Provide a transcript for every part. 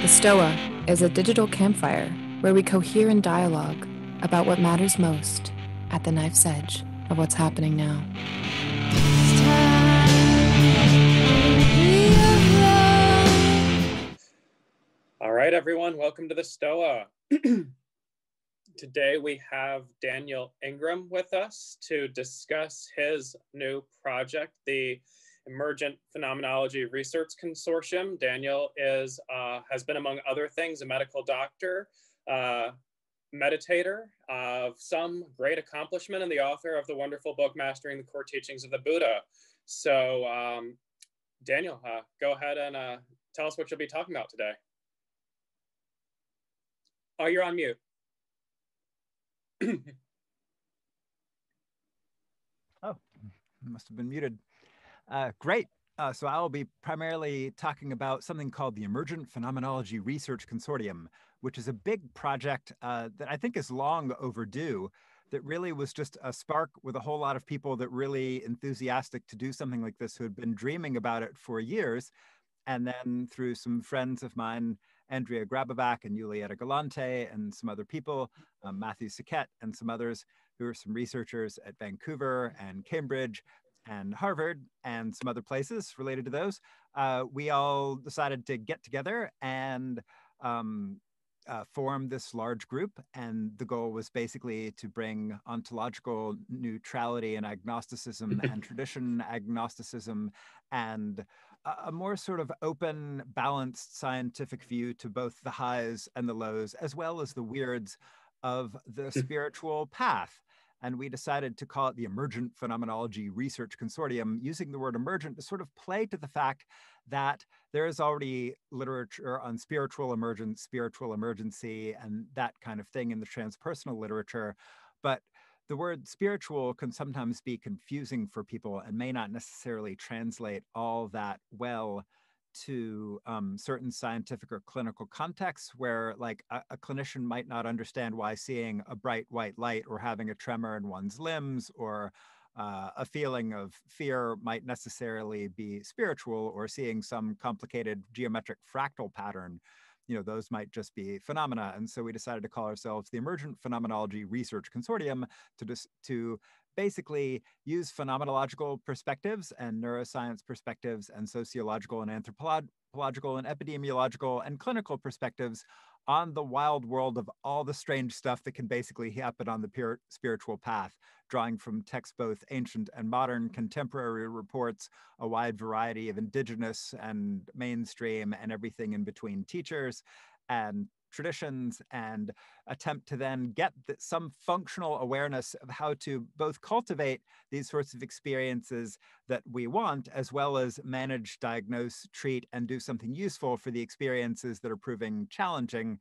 Stoa is a digital campfire where we cohere in dialogue about what matters most at the knife's edge of what's happening now. All right, everyone, welcome to the Stoa. Today we have Daniel Ingram with us to discuss his new project, the Emergent Phenomenology Research Consortium. Daniel has been, among other things, a medical doctor, meditator of some great accomplishment, and the author of the wonderful book, Mastering the Core Teachings of the Buddha. So, Daniel, go ahead and tell us what you'll be talking about today. Oh, you're on mute. Oh, must have been muted. Great. So I'll be primarily talking about something called the Emergent Phenomenology Research Consortium, which is a big project that I think is long overdue, that really was just a spark with a whole lot of people that really enthusiastic to do something like this, who had been dreaming about it for years. And then through some friends of mine, Andrea Grabovac and Julieta Galante and some other people, Matthew Saquet and some others who are some researchers at Vancouver and Cambridge and Harvard and some other places related to those, we all decided to get together and form this large group. And the goal was basically to bring ontological neutrality and agnosticism and tradition agnosticism and a more sort of open, balanced scientific view to both the highs and the lows, as well as the weirds of the spiritual path. And we decided to call it the Emergent Phenomenology Research Consortium, using the word emergent to sort of play to the fact that there is already literature on spiritual emergence, spiritual emergency, and that kind of thing in the transpersonal literature. But the word spiritual can sometimes be confusing for people and may not necessarily translate all that well to certain scientific or clinical contexts, where like a clinician might not understand why seeing a bright white light or having a tremor in one's limbs or a feeling of fear might necessarily be spiritual, or seeing some complicated geometric fractal pattern. You know, those might just be phenomena. And so we decided to call ourselves the Emergent Phenomenology Research Consortium to basically use phenomenological perspectives and neuroscience perspectives and sociological and anthropological and epidemiological and clinical perspectives on the wild world of all the strange stuff that can basically happen on the pure spiritual path, drawing from texts both ancient and modern, contemporary reports, a wide variety of indigenous and mainstream and everything in between teachers and traditions, and attempt to then get some functional awareness of how to both cultivate these sorts of experiences that we want, as well as manage, diagnose, treat, and do something useful for the experiences that are proving challenging,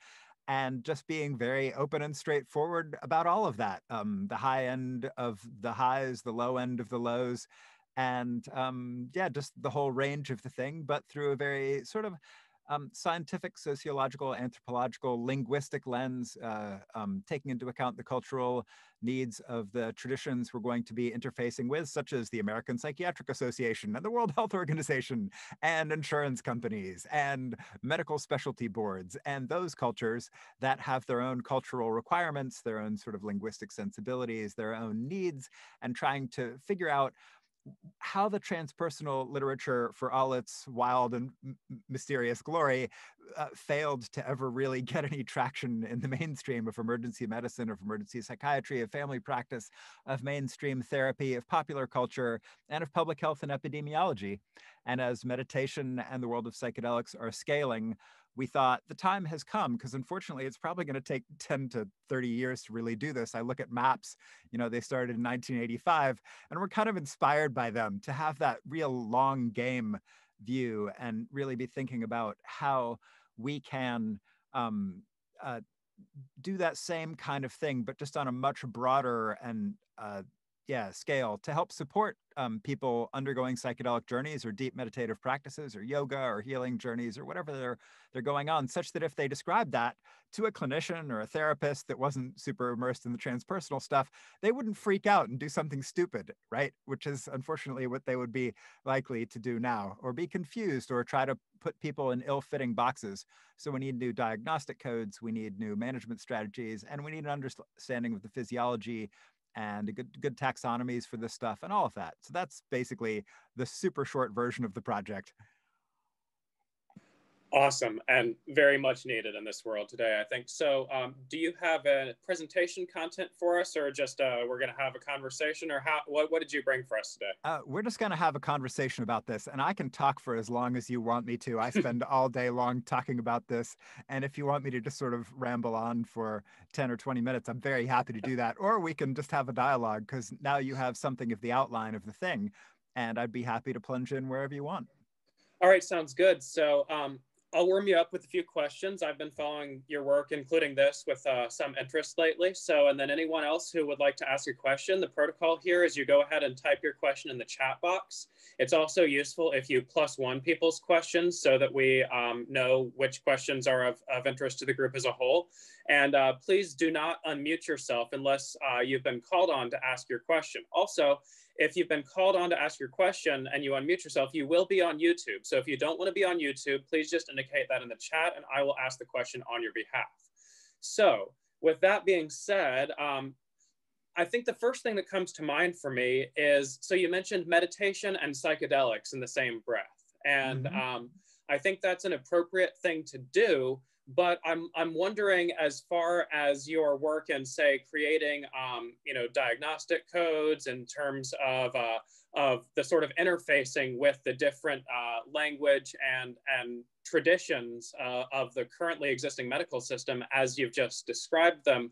and just being very open and straightforward about all of that. The high end of the highs, the low end of the lows, and yeah, just the whole range of the thing, but through a very sort of scientific, sociological, anthropological, linguistic lens, taking into account the cultural needs of the traditions we're going to be interfacing with, such as the American Psychiatric Association and the World Health Organization and insurance companies and medical specialty boards, and those cultures that have their own cultural requirements, their own sort of linguistic sensibilities, their own needs, and trying to figure out how the transpersonal literature, for all its wild and mysterious glory, failed to ever really get any traction in the mainstream of emergency medicine, of emergency psychiatry, of family practice, of mainstream therapy, of popular culture, and of public health and epidemiology. And as meditation and the world of psychedelics are scaling, we thought the time has come, because unfortunately it's probably going to take 10 to 30 years to really do this. I look at maps, you know, they started in 1985, and we're kind of inspired by them to have that real long game view and really be thinking about how we can do that same kind of thing, but just on a much broader and scale to help support people undergoing psychedelic journeys or deep meditative practices or yoga or healing journeys or whatever they're going on, such that if they describe that to a clinician or a therapist that wasn't super immersed in the transpersonal stuff, they wouldn't freak out and do something stupid, right? Which is unfortunately what they would be likely to do now, or be confused or try to put people in ill-fitting boxes. So we need new diagnostic codes, we need new management strategies, and we need an understanding of the physiology and good taxonomies for this stuff and all of that. So that's basically the super short version of the project. Awesome, and very much needed in this world today, I think. So do you have a presentation content for us, or just we're going to have a conversation, or what did you bring for us today? We're just going to have a conversation about this, and I can talk for as long as you want me to. I spend all day long talking about this, and if you want me to just sort of ramble on for 10 or 20 minutes, I'm very happy to do that. Or we can just have a dialogue, because now you have something of the outline of the thing, and I'd be happy to plunge in wherever you want. All right, sounds good. So I'll warm you up with a few questions. I've been following your work, including this, with some interest lately. So, and then anyone else who would like to ask a question, the protocol here is you go ahead and type your question in the chat box. It's also useful if you +1 people's questions so that we know which questions are of interest to the group as a whole. And please do not unmute yourself unless you've been called on to ask your question. Also, if you've been called on to ask your question and you unmute yourself, you will be on YouTube. So if you don't want to be on YouTube, please just indicate that in the chat and I will ask the question on your behalf. So with that being said, I think the first thing that comes to mind for me is, so you mentioned meditation and psychedelics in the same breath. And I think that's an appropriate thing to do. But I'm wondering, as far as your work in, say, creating diagnostic codes in terms of the sort of interfacing with the different language and traditions of the currently existing medical system, as you've just described them,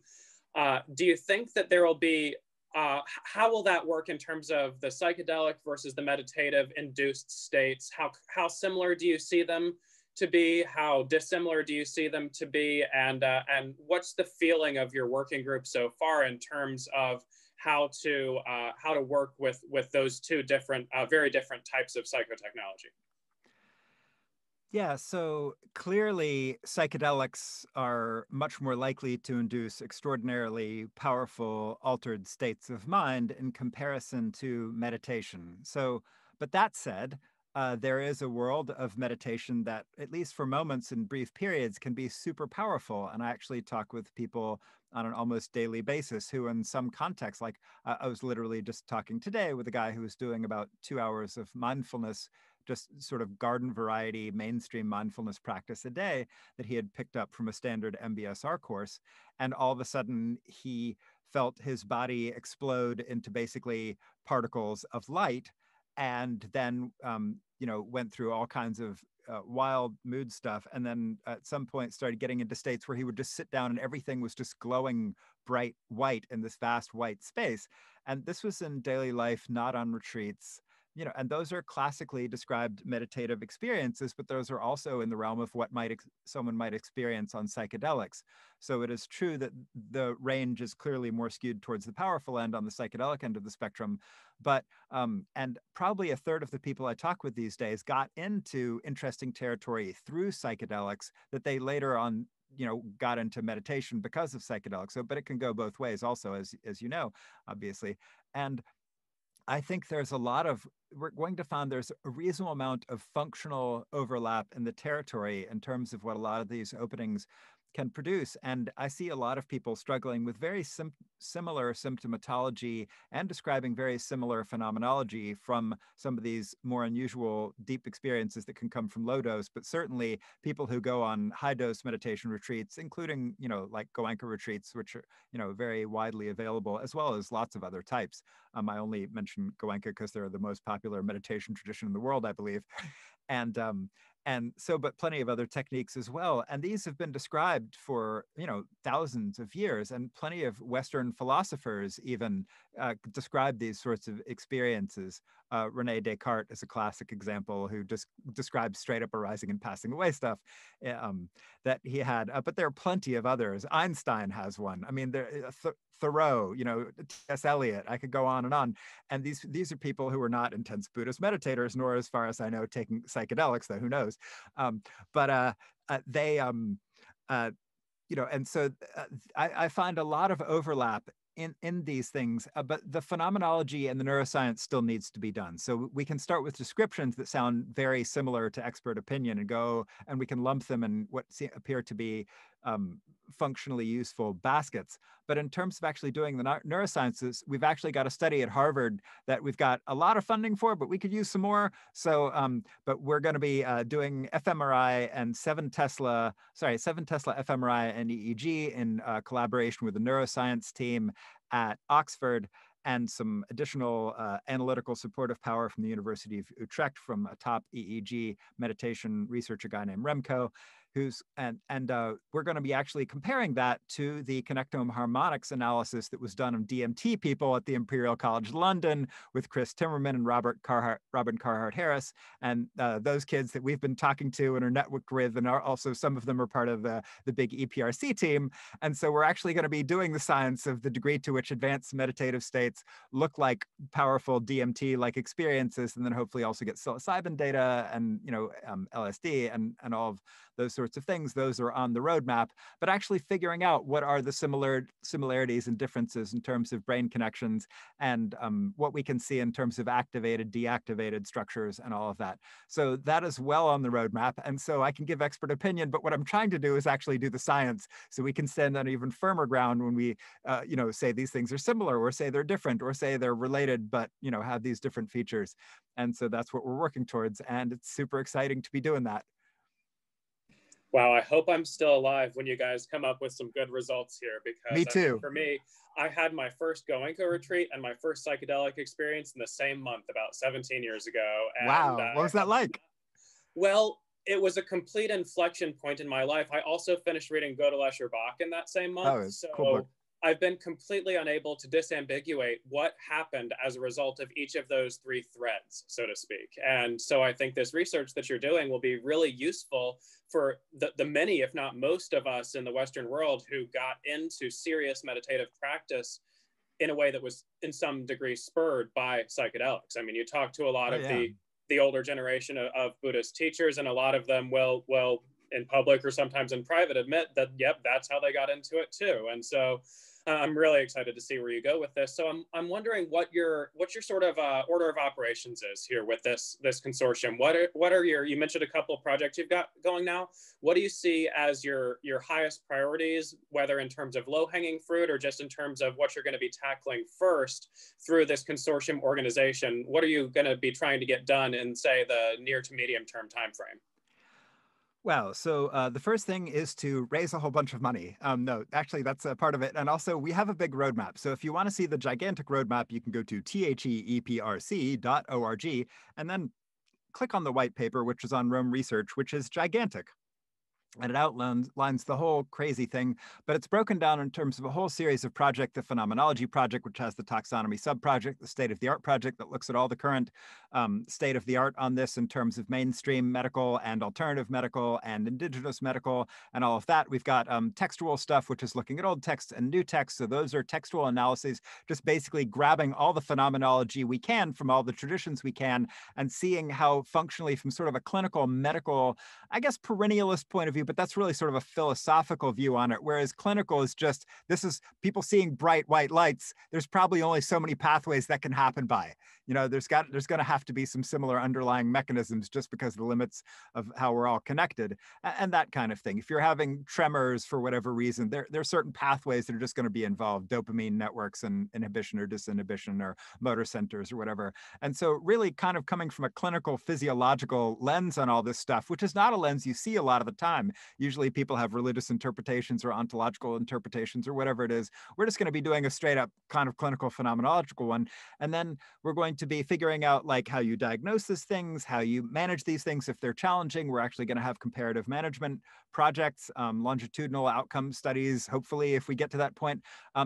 do you think that there will be how will that work in terms of the psychedelic versus the meditative induced states? How similar do you see them to be? How dissimilar do you see them to be? And what's the feeling of your working group so far in terms of how to work with those two different, very different types of psychotechnology? Yeah, so clearly psychedelics are much more likely to induce extraordinarily powerful altered states of mind in comparison to meditation. So, but that said, there is a world of meditation that, at least for moments and brief periods, can be super powerful. And I actually talk with people on an almost daily basis who, in some contexts, like I was literally just talking today with a guy who was doing about 2 hours of mindfulness, just sort of garden variety mainstream mindfulness practice a day that he had picked up from a standard MBSR course. And all of a sudden he felt his body explode into basically particles of light, and then went through all kinds of wild mood stuff. And then at some point started getting into states where he would just sit down and everything was just glowing bright white in this vast white space. And this was in daily life, not on retreats. And those are classically described meditative experiences, but those are also in the realm of what someone might experience on psychedelics. So it is true that the range is clearly more skewed towards the powerful end on the psychedelic end of the spectrum. But, and probably a third of the people I talk with these days got into interesting territory through psychedelics that they later on got into meditation because of psychedelics. So, but it can go both ways also, as you know, obviously. And I think we're going to find there's a reasonable amount of functional overlap in the territory in terms of what a lot of these openings can produce. And I see a lot of people struggling with very similar symptomatology and describing very similar phenomenology from some of these more unusual deep experiences that can come from low dose, but certainly people who go on high dose meditation retreats, including, like Goenka retreats, which are, very widely available, as well as lots of other types. I only mention Goenka because they're the most popular meditation tradition in the world, I believe. And so, but plenty of other techniques as well. And these have been described for, thousands of years, and plenty of Western philosophers even describe these sorts of experiences. Rene Descartes is a classic example who just describes straight up arising and passing away stuff that he had. But there are plenty of others. Einstein has one. I mean, Thoreau, T.S. Eliot, I could go on and on. And these are people who are not intense Buddhist meditators, nor, as far as I know, taking psychedelics, though who knows. They, and so I find a lot of overlap in these things, but the phenomenology and the neuroscience still needs to be done. So we can start with descriptions that sound very similar to expert opinion and we can lump them in what appear to be functionally useful baskets. But in terms of actually doing the neurosciences, we've actually got a study at Harvard that we've got a lot of funding for, but we could use some more. So, but we're going to be doing fMRI and 7 Tesla fMRI and EEG in collaboration with the neuroscience team at Oxford, and some additional analytical supportive power from the University of Utrecht from a top EEG meditation researcher guy named Remco. We're going to be actually comparing that to the connectome harmonics analysis that was done on DMT people at the Imperial College London with Chris Timmerman and Robin Carhart Harris, and those kids that we've been talking to and are networked with, and also some of them are part of the big EPRC team. And so we're actually going to be doing the science of the degree to which advanced meditative states look like powerful DMT-like experiences, and then hopefully also get psilocybin data and LSD and all of those sorts of things. Those are on the roadmap, but actually figuring out what are the similarities and differences in terms of brain connections, and what we can see in terms of activated, deactivated structures and all of that. So that is well on the roadmap. And so I can give expert opinion, but what I'm trying to do is actually do the science, so we can stand on even firmer ground when we, say these things are similar, or say they're different, or say they're related, but, have these different features. And so that's what we're working towards. And it's super exciting to be doing that. Wow, I hope I'm still alive when you guys come up with some good results here, because me too. For me, I had my first Goenka retreat and my first psychedelic experience in the same month about 17 years ago. And, wow, what was that like? Well, it was a complete inflection point in my life. I also finished reading Gödel Escher Bach in that same month. Oh, so cool book. I've been completely unable to disambiguate what happened as a result of each of those 3 threads, so to speak. And so I think this research that you're doing will be really useful for the many, if not most of us in the Western world who got into serious meditative practice in a way that was in some degree spurred by psychedelics. I mean, you talk to a lot of the older generation of Buddhist teachers, and a lot of them will in public or sometimes in private admit that, yep, that's how they got into it too. And so I'm really excited to see where you go with this. So I'm wondering what your sort of order of operations is here with this consortium. What are you mentioned a couple of projects you've got going now. What do you see as your highest priorities, whether in terms of low-hanging fruit or just in terms of what you're going to be tackling first through this consortium organization? What are you going to be trying to get done in, say, the near to medium term timeframe? Well, so the first thing is to raise a whole bunch of money. No, actually, that's a part of it. And also, we have a big roadmap. So if you want to see the gigantic roadmap, you can go to theeprc.org and then click on the white paper, which is on Rome Research, which is gigantic. And it outlines the whole crazy thing, but it's broken down in terms of a whole series of projects: the Phenomenology project, which has the taxonomy sub-project, the state of the art project that looks at all the current state of the art on this in terms of mainstream medical and alternative medical and indigenous medical and all of that. We've got textual stuff, which is looking at old texts and new texts. So those are textual analyses, just basically grabbing all the phenomenology we can from all the traditions we can and seeing how functionally, from sort of a clinical, medical, I guess, perennialist point of view, but that's really sort of a philosophical view on it. Whereas clinical is just, this is people seeing bright white lights. There's probably only so many pathways that can happen by. There's going to have to be some similar underlying mechanisms just because of the limits of how we're all connected and that kind of thing. If you're having tremors for whatever reason, there are certain pathways that are just going to be involved: dopamine networks and inhibition or disinhibition or motor centers or whatever. And so really kind of coming from a clinical physiological lens on all this stuff, which is not a lens you see a lot of the time. time. Usually people have religious interpretations or ontological interpretations or whatever it is. We're just going to be doing a straight up kind of clinical phenomenological one. And then we're going to be figuring out like how you diagnose these things, how you manage these things if they're challenging. We're actually going to have comparative management projects, longitudinal outcome studies, hopefully, if we get to that point.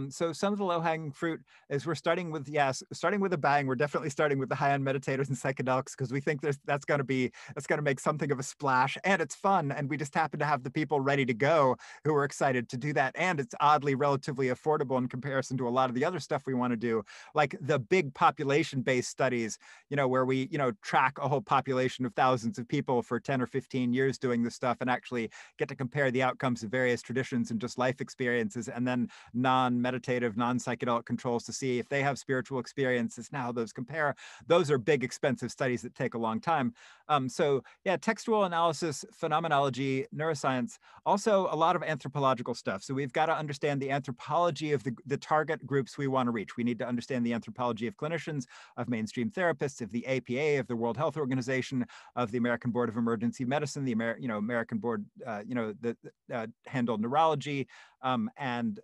So some of the low-hanging fruit is we're starting with, starting with a bang. We're definitely starting with the high-end meditators and psychedelics because we think that's going to make something of a splash, and it's fun, and we just happen to have the people ready to go who are excited to do that, and it's oddly relatively affordable in comparison to a lot of the other stuff we want to do, like the big population-based studies, where we, track a whole population of thousands of people for 10 or 15 years doing this stuff and actually get to compare the outcomes of various traditions and just life experiences, and then non-meditative, non-psychedelic controls to see if they have spiritual experiences and how those compare. Those are big, expensive studies that take a long time. So yeah, textual analysis, phenomenology, neuroscience, also a lot of anthropological stuff. So we've got to understand the anthropology of the target groups we want to reach. We need to understand the anthropology of clinicians, of mainstream therapists, of the APA, of the World Health Organization, of the American Board of Emergency Medicine, the American Board, that handle neurology, and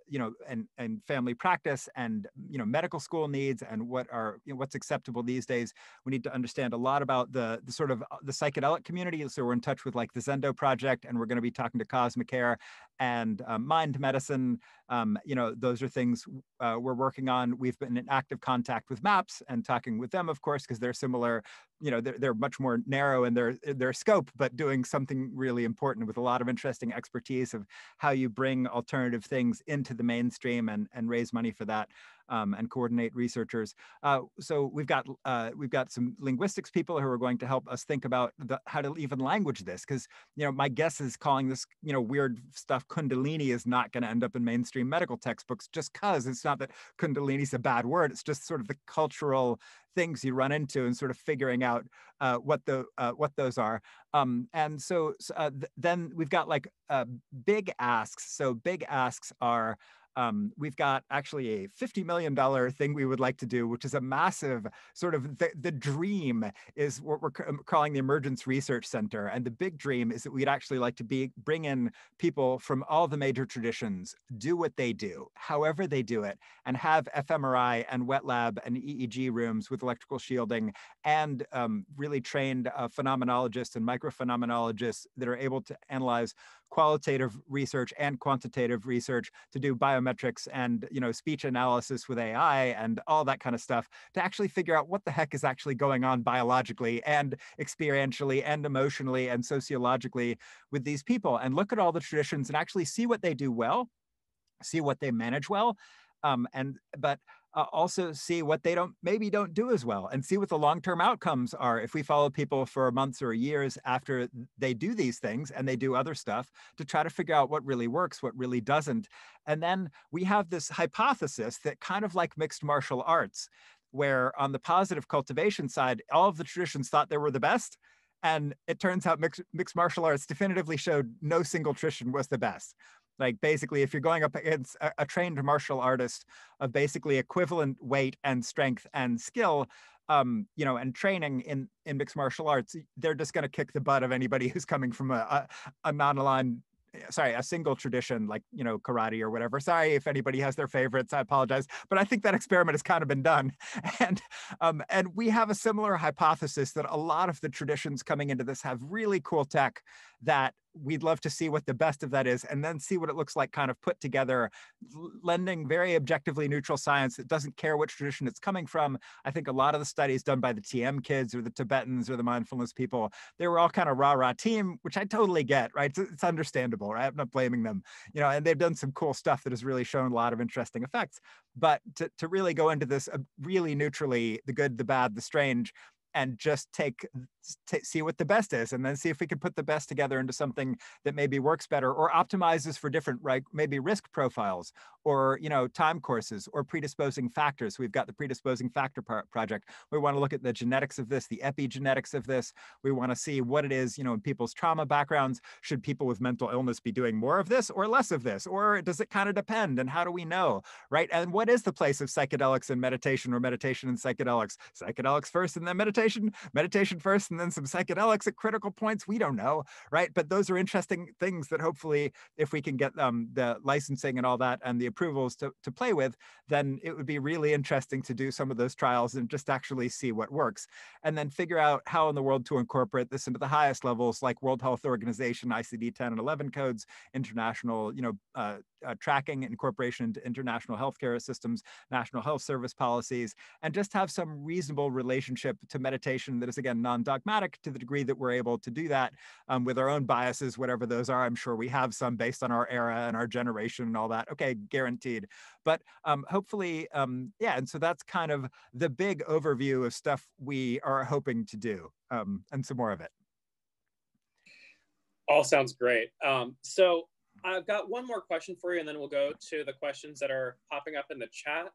family practice, and medical school needs, and what's acceptable these days. We need to understand a lot about the sort of the psychedelic community. So we're in touch with like the Zendo Project, and we're going to be talking to Cosmic Care and Mind Medicine. Those are things we're working on. We've been in active contact with MAPS and talking with them, of course, because they're similar. They're much more narrow in their scope, but doing something really important with a lot of interesting expertise of how you bring alternative things into the mainstream and raise money for that. And coordinate researchers. So we've got some linguistics people who are going to help us think about how to even language this, because my guess is calling this weird stuff Kundalini is not going to end up in mainstream medical textbooks, just because it's not that Kundalini is a bad word. It's just sort of the cultural things you run into and sort of figuring out what those are. And so then we've got like big asks. So big asks are, we've got actually a $50 million thing we would like to do, which is a massive sort of the dream is what we're calling the Emergence Research Center. And the big dream is that we'd actually like to bring in people from all the major traditions, do what they do, however they do it, and have fMRI and wet lab and EEG rooms with electrical shielding, and really trained phenomenologists and microphenomenologists that are able to analyze qualitative research and quantitative research, to do biometrics and speech analysis with AI and all that kind of stuff, to actually figure out what the heck is actually going on biologically and experientially and emotionally and sociologically with these people, and look at all the traditions and actually see what they do well, see what they manage well, but also see what they maybe don't do as well, and see what the long-term outcomes are if we follow people for months or years after they do these things and they do other stuff, to try to figure out what really works, what really doesn't. And then we have this hypothesis that kind of like mixed martial arts, where on the positive cultivation side, all of the traditions thought they were the best. And it turns out mixed martial arts definitively showed no single tradition was the best. Like basically, if you're going up against a trained martial artist of basically equivalent weight and strength and skill, and training in mixed martial arts, they're just going to kick the butt of anybody who's coming from a non-aligned, a single tradition like, karate or whatever. Sorry if anybody has their favorites, I apologize. But I think that experiment has kind of been done. And we have a similar hypothesis that a lot of the traditions coming into this have really cool tech that we'd love to see what the best of that is, and then see what it looks like kind of put together, lending very objectively neutral science that doesn't care which tradition it's coming from. I think a lot of the studies done by the TM kids or the Tibetans or the mindfulness people, they were all kind of rah-rah team, which I totally get, right? It's understandable, right? I'm not blaming them, and they've done some cool stuff that has really shown a lot of interesting effects. But to really go into this really neutrally, the good, the bad, the strange, and just see what the best is, and then see if we can put the best together into something that maybe works better or optimizes for different, right, maybe risk profiles or time courses or predisposing factors. We've got the predisposing factor project. We want to look at the genetics of this, the epigenetics of this. We want to see what it is, in people's trauma backgrounds. Should people with mental illness be doing more of this or less of this, or does it kind of depend? And how do we know, right? And what is the place of psychedelics and meditation, or meditation and psychedelics? Psychedelics first and then meditation first and and then some psychedelics at critical points. We don't know, right? But those are interesting things that hopefully, if we can get the licensing and all that and the approvals to play with, then it would be really interesting to do some of those trials and just actually see what works. And then figure out how in the world to incorporate this into the highest levels, like World Health Organization, ICD-10 and 11 codes, international, tracking, incorporation into international healthcare systems, national health service policies, and just have some reasonable relationship to meditation that is, again, non-dogmatic to the degree that we're able to do that with our own biases, whatever those are. I'm sure we have some based on our era and our generation and all that. Okay, guaranteed. But hopefully, yeah, and so that's kind of the big overview of stuff we are hoping to do, and some more of it. All sounds great. So I've got one more question for you, and then we'll go to the questions that are popping up in the chat.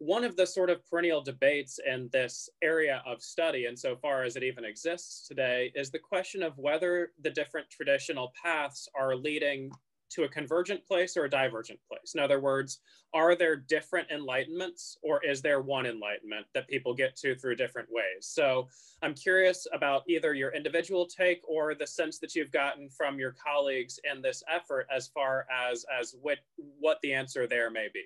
One of the sort of perennial debates in this area of study, insofar as it even exists today, is the question of whether the different traditional paths are leading to a convergent place or a divergent place. In other words, are there different enlightenments, or is there one enlightenment that people get to through different ways? So I'm curious about either your individual take or the sense that you've gotten from your colleagues in this effort as far as what the answer there may be.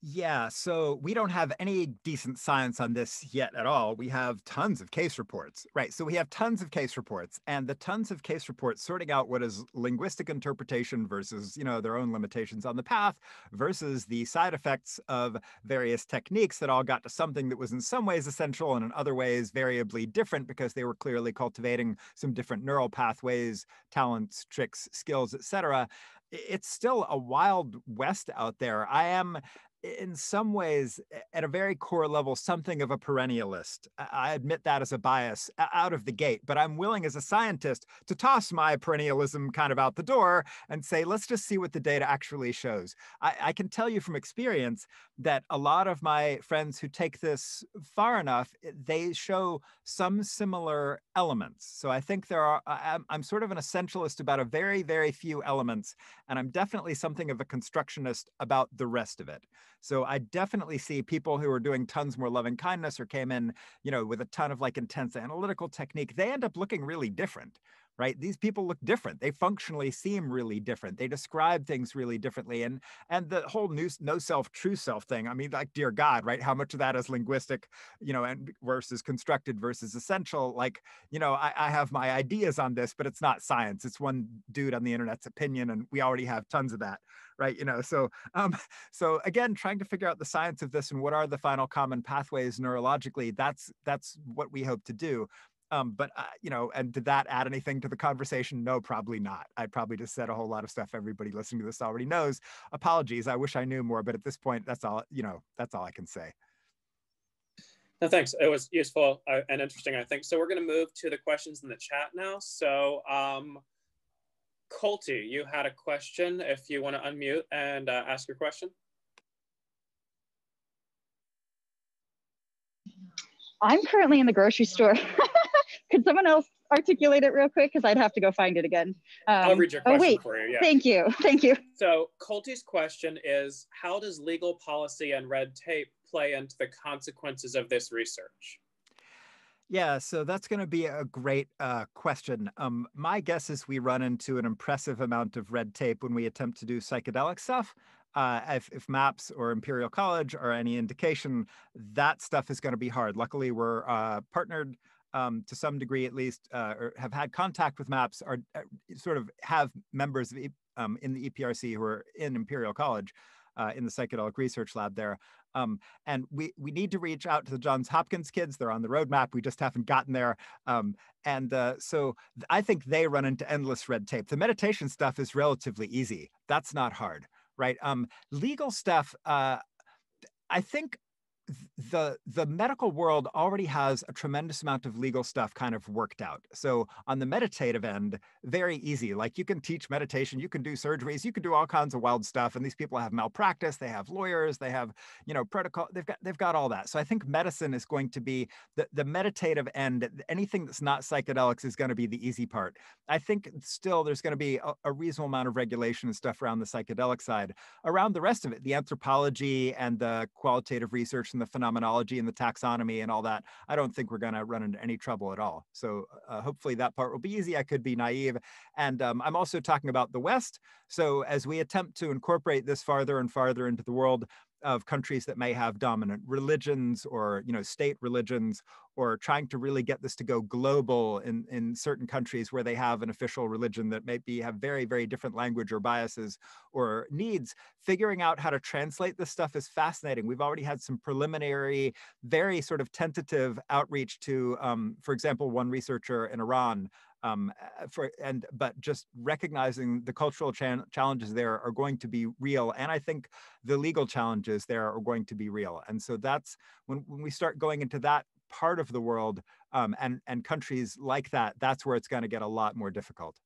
Yeah, so we don't have any decent science on this yet at all. We have tons of case reports, right? So we have tons of case reports, and the tons of case reports sorting out what is linguistic interpretation versus, their own limitations on the path versus the side effects of various techniques that all got to something that was in some ways essential and in other ways variably different because they were clearly cultivating some different neural pathways, talents, tricks, skills, etc. It's still a wild west out there. I am, in some ways, at a very core level, something of a perennialist. I admit that as a bias out of the gate, but I'm willing as a scientist to toss my perennialism kind of out the door and say, let's just see what the data actually shows. I can tell you from experience that a lot of my friends who take this far enough, they show some similar elements. So I think I'm sort of an essentialist about a very, very few elements, and I'm definitely something of a constructionist about the rest of it. So I definitely see people who are doing tons more loving kindness or came in, with a ton of intense analytical technique, they end up looking really different, right? These people look different. They functionally seem really different. They describe things really differently. And the whole no self, true self thing, I mean, dear God, right? How much of that is linguistic, and versus constructed versus essential? I have my ideas on this, but it's not science. It's one dude on the internet's opinion, and we already have tons of that. Right. So again, trying to figure out the science of this and what are the final common pathways neurologically, that's what we hope to do. But and did that add anything to the conversation? No, probably not. I probably just said a whole lot of stuff everybody listening to this already knows. Apologies. I wish I knew more, but at this point, that's all I can say. No, thanks. It was useful and interesting, I think. So we're going to move to the questions in the chat now. So Colty, you had a question. If you want to unmute and ask your question. I'm currently in the grocery store. Could someone else articulate it real quick? Because I'd have to go find it again. I'll read your question for you. Yeah. Thank you. Thank you. So Colty's question is, how does legal policy and red tape play into the consequences of this research? Yeah, so that's going to be a great question. My guess is we run into an impressive amount of red tape when we attempt to do psychedelic stuff. If MAPS or Imperial College are any indication, that stuff is going to be hard. Luckily, we're partnered to some degree, at least, or have had contact with MAPS, or sort of have members of in the EPRC who are in Imperial College in the psychedelic research lab there. And we need to reach out to the Johns Hopkins kids. They're on the roadmap. We just haven't gotten there. So I think they run into endless red tape. The meditation stuff is relatively easy. That's not hard, right? Legal stuff, I think the medical world already has a tremendous amount of legal stuff kind of worked out. So on the meditative end, very easy. Like you can teach meditation, you can do surgeries, you can do all kinds of wild stuff. And these people have malpractice, they have lawyers, they have, protocol, they've got all that. So I think medicine is going to be the meditative end. Anything that's not psychedelics is going to be the easy part. I think still there's going to be a reasonable amount of regulation and stuff around the psychedelic side. Around the rest of it, the anthropology and the qualitative research and and the phenomenology and the taxonomy and all that, I don't think we're going to run into any trouble at all. So hopefully that part will be easy. I could be naive. And I'm also talking about the West. So as we attempt to incorporate this farther and farther into the world of countries that may have dominant religions or, state religions, or trying to really get this to go global in certain countries where they have an official religion that maybe have very, very different language or biases or needs, figuring out how to translate this stuff is fascinating. We've already had some preliminary, very sort of tentative outreach to, for example, one researcher in Iran, but just recognizing the cultural challenges there are going to be real. And I think the legal challenges there are going to be real. And so that's when we start going into that part of the world and countries like that, that's where it's going to get a lot more difficult.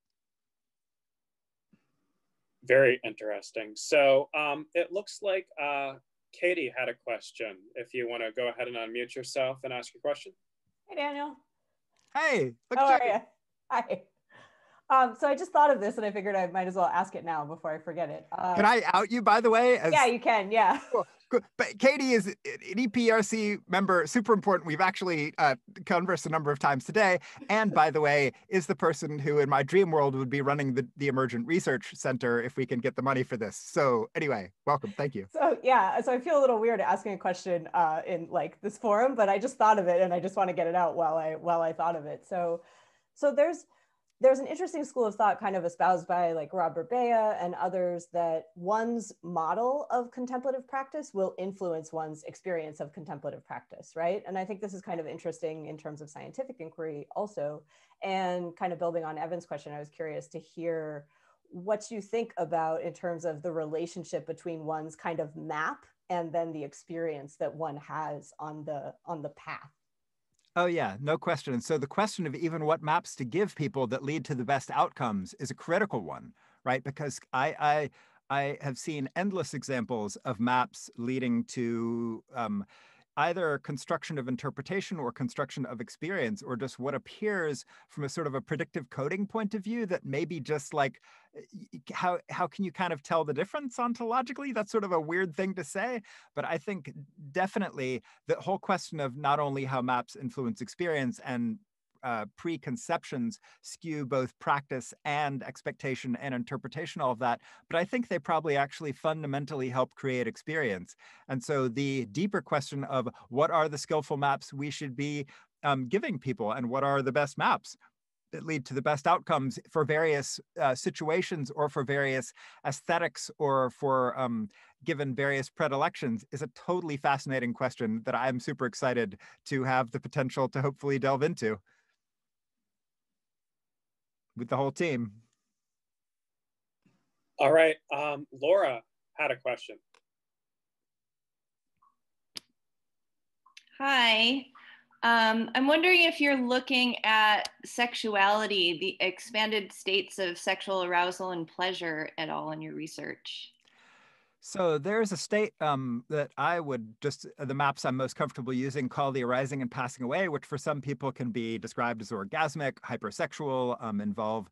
Very interesting. So it looks like Katie had a question. If you want to go ahead and unmute yourself and ask your question. Hey, Daniel. Hey, how are you? Hi. So I just thought of this and I figured I might as well ask it now before I forget it. Can I out you, by the way? Yeah, you can. Yeah. Cool. But Katie is an EPRC member, super important. We've actually conversed a number of times today. And by the way, is the person who in my dream world would be running the Emergent Research Center if we can get the money for this. So anyway, welcome. Thank you. So yeah, so I feel a little weird asking a question in like this forum, but I just thought of it and I just want to get it out while I thought of it. So there's an interesting school of thought kind of espoused by like Robert Bea and others that one's model of contemplative practice will influence one's experience of contemplative practice, right? And I think this is kind of interesting in terms of scientific inquiry also. And kind of building on Evan's question, I was curious to hear what you think about in terms of the relationship between one's kind of map and then the experience that one has on the path. Oh yeah, no question. And so the question of even what maps to give people that lead to the best outcomes is a critical one, right? Because I have seen endless examples of maps leading to either construction of interpretation or construction of experience, or just what appears from a sort of a predictive coding point of view that maybe just like, how can you kind of tell the difference ontologically? That's sort of a weird thing to say, but I think definitely the whole question of not only how maps influence experience and preconceptions skew both practice and expectation and interpretation, all of that. But I think they probably actually fundamentally help create experience. And so the deeper question of what are the skillful maps we should be giving people, and what are the best maps that lead to the best outcomes for various situations or for various aesthetics or for given various predilections, is a totally fascinating question that I'm super excited to have the potential to hopefully delve into with the whole team. All right, Laura had a question. Hi, I'm wondering if you're looking at sexuality, the expanded states of sexual arousal and pleasure at all in your research. So there's a state that I would just, the maps I'm most comfortable using call the arising and passing away, which for some people can be described as orgasmic, hypersexual, involve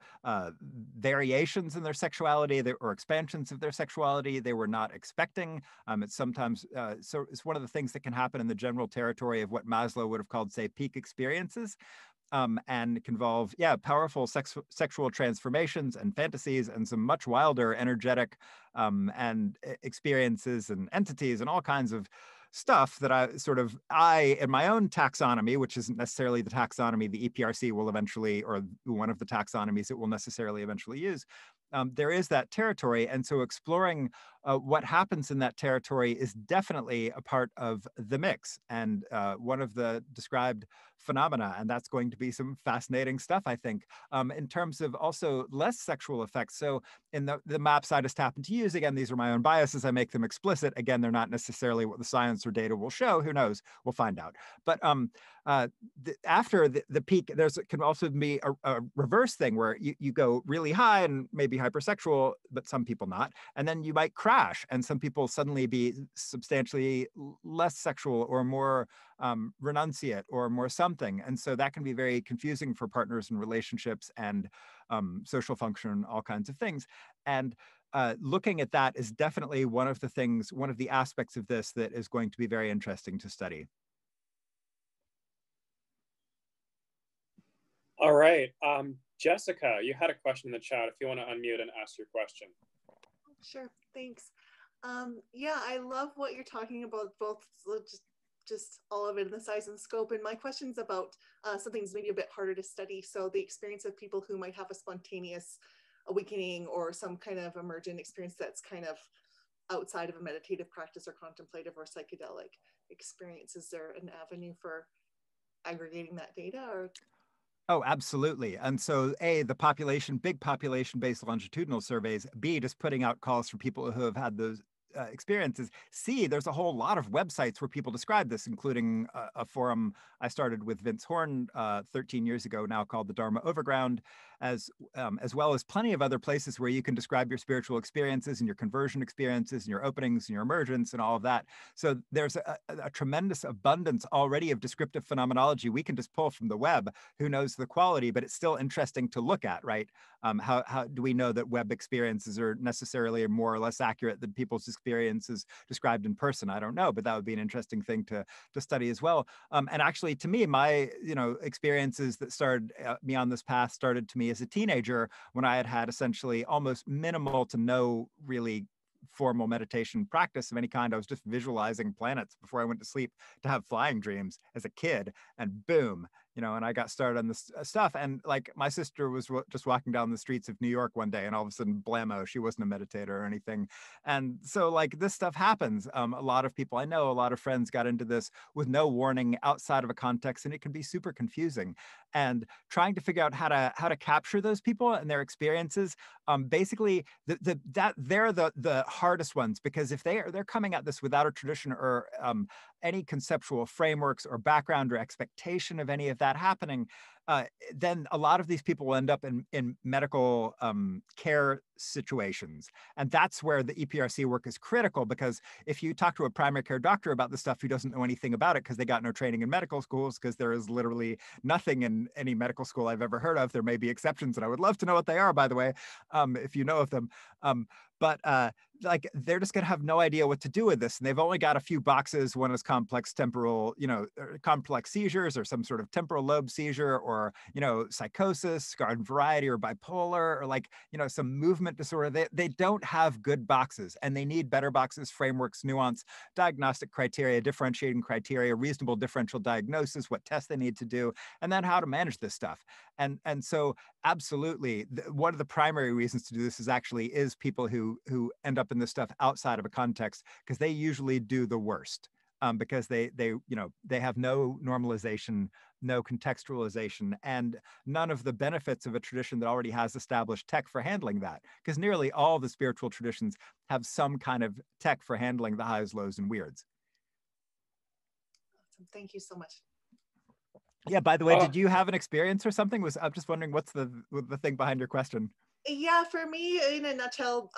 variations in their sexuality or expansions of their sexuality they were not expecting. It's sometimes, so it's one of the things that can happen in the general territory of what Maslow would have called, say, peak experiences. And can involve, powerful sexual transformations and fantasies and some much wilder energetic and experiences and entities and all kinds of stuff that I, in my own taxonomy, which isn't necessarily the taxonomy the EPRC will eventually, or one of the taxonomies it will necessarily eventually use, there is that territory. And so exploring what happens in that territory is definitely a part of the mix and one of the described phenomena. And that's going to be some fascinating stuff, I think, in terms of also less sexual effects. So in the maps I just happen to use, again, these are my own biases. I make them explicit. Again, they're not necessarily what the science or data will show. Who knows? We'll find out. But after the peak, can also be a reverse thing where you go really high and maybe hypersexual, but some people not. And then you might crash and some people suddenly be substantially less sexual or more renunciate or more something. And so that can be very confusing for partners and relationships and social function, all kinds of things. And looking at that is definitely one of the things, one of the aspects of this that is going to be very interesting to study. All right. Jessica, you had a question in the chat if you want to unmute and ask your question. Sure, thanks. Yeah, I love what you're talking about, both just all of it in the size and scope. And my question's about something's maybe a bit harder to study. So the experience of people who might have a spontaneous awakening or some kind of emergent experience that's kind of outside of a meditative practice or contemplative or psychedelic experience. Is there an avenue for aggregating that data? Or Oh, absolutely. And so A, the population, big population-based longitudinal surveys, B, just putting out calls for people who have had those experiences. C, there's a whole lot of websites where people describe this, including a forum I started with Vince Horn 13 years ago, now called the Dharma Overground, as well as plenty of other places where you can describe your spiritual experiences and your conversion experiences and your openings and your emergence and all of that. So there's a tremendous abundance already of descriptive phenomenology we can just pull from the web. Who knows the quality, but it's still interesting to look at, right? How do we know that web experiences are necessarily more or less accurate than people's experiences described in person? I don't know, but that would be an interesting thing to study as well. And actually, to me, my experiences that started me on this path started to me as a teenager when I had essentially almost minimal to no really formal meditation practice of any kind. I was just visualizing planets before I went to sleep to have flying dreams as a kid, and boom, and I got started on this stuff. And like my sister was just walking down the streets of New York one day, and all of a sudden, blammo, she wasn't a meditator or anything. And so like this stuff happens. A lot of people I know, a lot of friends got into this with no warning outside of a context, and it can be super confusing. And trying to figure out how to capture those people and their experiences, basically they're the hardest ones, because if they're coming at this without a tradition or any conceptual frameworks or background or expectation of any of that happening, then a lot of these people will end up in medical care situations. And that's where the EPRC work is critical, because if you talk to a primary care doctor about this stuff who doesn't know anything about it because they got no training in medical schools, because there is literally nothing in any medical school I've ever heard of. There may be exceptions, and I would love to know what they are, by the way, if you know of them. But like they're just going to have no idea what to do with this. And they've only got a few boxes. One is complex temporal, complex seizures, or some sort of temporal lobe seizure, or, psychosis, garden variety, or bipolar, or like, some movement disorder. They don't have good boxes, and they need better boxes, frameworks, nuance, diagnostic criteria, differentiating criteria, reasonable differential diagnosis, what tests they need to do, and then how to manage this stuff. And so absolutely, one of the primary reasons to do this is people who end up in this stuff outside of a context, because they usually do the worst, because they have no normalization, no contextualization, and none of the benefits of a tradition that already has established tech for handling that, because nearly all the spiritual traditions have some kind of tech for handling the highs, lows, and weirds. awesome. Thank you so much. Yeah, by the way, did you have an experience or something? I'm just wondering, what's the thing behind your question? Yeah, for me, in a nutshell,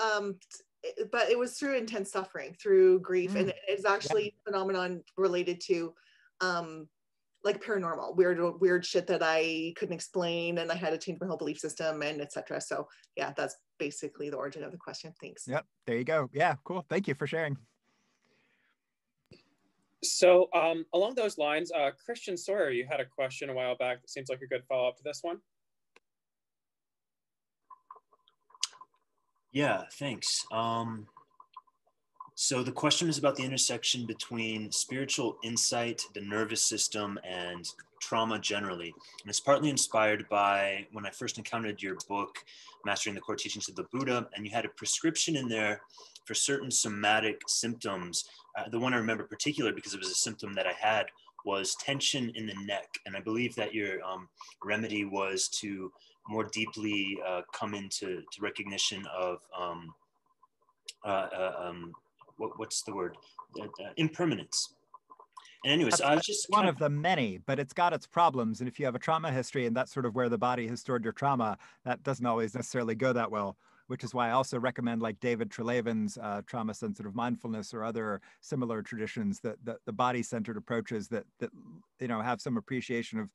but it was through intense suffering, through grief, and it's actually a phenomenon related to like paranormal, weird shit that I couldn't explain, and I had to change my whole belief system, and etc. So yeah, that's basically the origin of the question. Thanks. Yep, there you go. Yeah, cool. Thank you for sharing. So along those lines, Christian Sawyer, you had a question a while back that seems like a good follow-up to this one. Yeah, thanks. So the question is about the intersection between spiritual insight, the nervous system, and trauma generally. And it's partly inspired by when I first encountered your book, Mastering the Core Teachings of the Buddha, and you had a prescription in there for certain somatic symptoms. The one I remember particularly because it was a symptom that I had was tension in the neck. And I believe that your remedy was to more deeply come into recognition of what's the word? Impermanence. And anyways, I was just one of the many, but it's got its problems. And if you have a trauma history and that's sort of where the body has stored your trauma, that doesn't always necessarily go that well, which is why I also recommend like David Treleaven's trauma-sensitive mindfulness, or other similar traditions, that the body-centered approaches that have some appreciation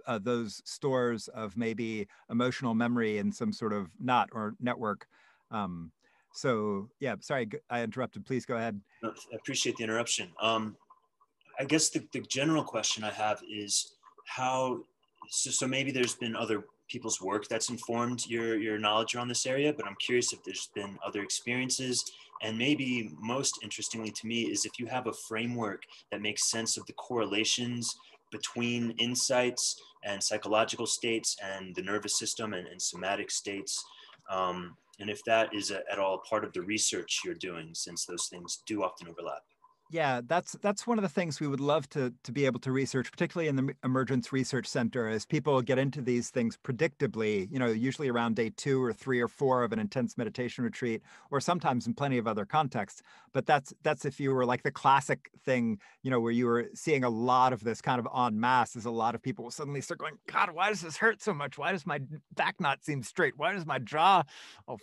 of those stores of maybe emotional memory in some sort of knot or network. So yeah, sorry, I interrupted. Please go ahead. No, I appreciate the interruption. I guess the general question I have is how, so maybe there's been other people's work that's informed your knowledge around this area, but I'm curious if there's been other experiences. And maybe most interestingly to me is if you have a framework that makes sense of the correlations between insights and psychological states and the nervous system and somatic states. And if that is at all part of the research you're doing, since those things do often overlap. Yeah, that's one of the things we would love to be able to research, particularly in the Emergence Research Center, as people get into these things predictably, usually around day 2 or 3 or 4 of an intense meditation retreat, or sometimes in plenty of other contexts. But that's if you were like the classic thing, where you were seeing a lot of this kind of en masse, as a lot of people will suddenly start going, God, why does this hurt so much? Why does my back not seem straight? Why does my jaw,